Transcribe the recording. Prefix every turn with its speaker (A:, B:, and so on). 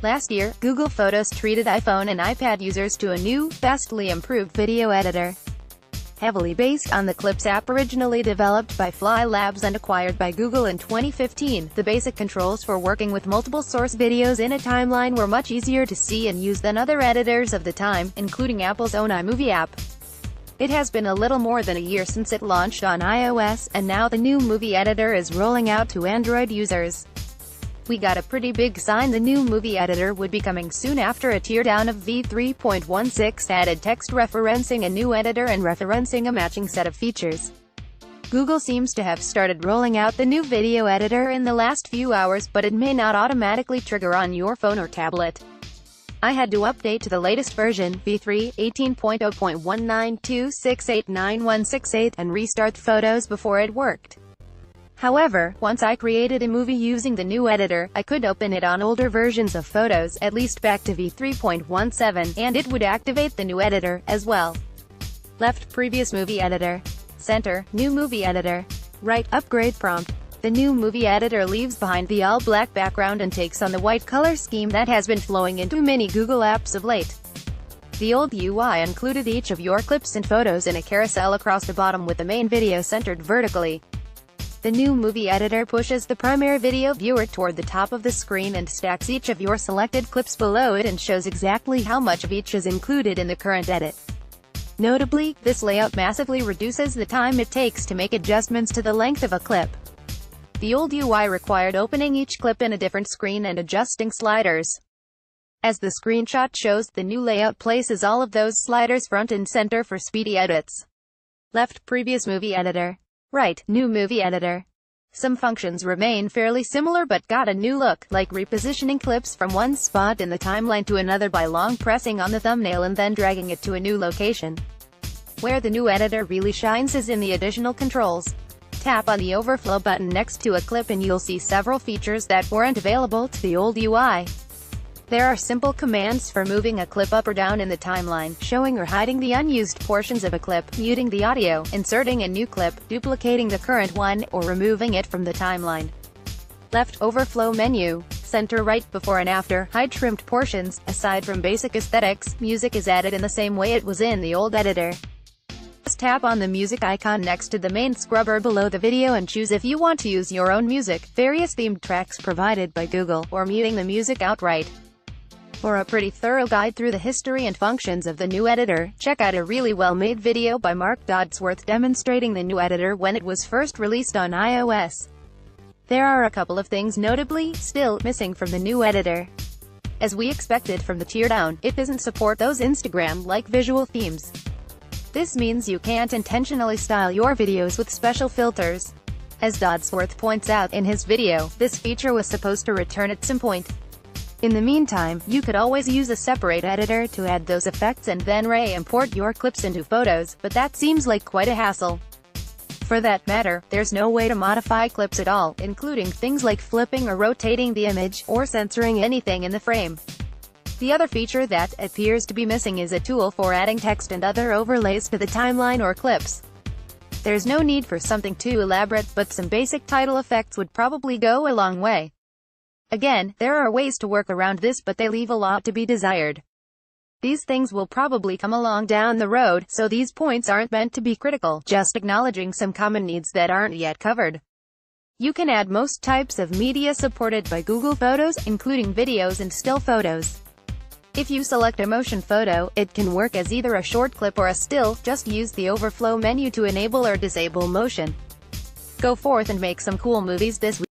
A: Last year, Google Photos treated iPhone and iPad users to a new, vastly improved video editor. Heavily based on the Clips app originally developed by Fly Labs and acquired by Google in 2015, the basic controls for working with multiple source videos in a timeline were much easier to see and use than other editors of the time, including Apple's own iMovie app. It has been a little more than a year since it launched on iOS, and now the new movie editor is rolling out to Android users. We got a pretty big sign the new movie editor would be coming soon after a teardown of v3.16 added text referencing a new editor and referencing a matching set of features. Google seems to have started rolling out the new video editor in the last few hours, but it may not automatically trigger on your phone or tablet. I had to update to the latest version, v3, 18.0.192689168, and restart Photos before it worked. However, once I created a movie using the new editor, I could open it on older versions of Photos, at least back to v3.17, and it would activate the new editor, as well. Left, previous movie editor. Center, new movie editor. Right, upgrade prompt. The new movie editor leaves behind the all-black background and takes on the white color scheme that has been flowing into many Google apps of late. The old UI included each of your clips and photos in a carousel across the bottom with the main video centered vertically. The new movie editor pushes the primary video viewer toward the top of the screen and stacks each of your selected clips below it and shows exactly how much of each is included in the current edit. Notably, this layout massively reduces the time it takes to make adjustments to the length of a clip. The old UI required opening each clip in a different screen and adjusting sliders. As the screenshot shows, the new layout places all of those sliders front and center for speedy edits. Left, previous movie editor. Right, new movie editor. Some functions remain fairly similar but got a new look, like repositioning clips from one spot in the timeline to another by long pressing on the thumbnail and then dragging it to a new location. Where the new editor really shines is in the additional controls. Tap on the overflow button next to a clip and you'll see several features that weren't available to the old UI. There are simple commands for moving a clip up or down in the timeline, showing or hiding the unused portions of a clip, muting the audio, inserting a new clip, duplicating the current one, or removing it from the timeline. Left, overflow menu. Center, right, before and after, hide trimmed portions. Aside from basic aesthetics, music is added in the same way it was in the old editor. Just tap on the music icon next to the main scrubber below the video and choose if you want to use your own music, various themed tracks provided by Google, or muting the music outright. For a pretty thorough guide through the history and functions of the new editor, check out a really well-made video by Mark Dodsworth demonstrating the new editor when it was first released on iOS. There are a couple of things notably still missing from the new editor. As we expected from the teardown, it doesn't support those Instagram-like visual themes. This means you can't intentionally style your videos with special filters. As Dodsworth points out in his video, this feature was supposed to return at some point. In the meantime, you could always use a separate editor to add those effects and then re-import your clips into Photos, but that seems like quite a hassle. For that matter, there's no way to modify clips at all, including things like flipping or rotating the image, or censoring anything in the frame. The other feature that appears to be missing is a tool for adding text and other overlays to the timeline or clips. There's no need for something too elaborate, but some basic title effects would probably go a long way. Again, there are ways to work around this, but they leave a lot to be desired. These things will probably come along down the road, so these points aren't meant to be critical, just acknowledging some common needs that aren't yet covered. You can add most types of media supported by Google Photos, including videos and still photos. If you select a motion photo, it can work as either a short clip or a still. Just use the overflow menu to enable or disable motion. Go forth and make some cool movies this week.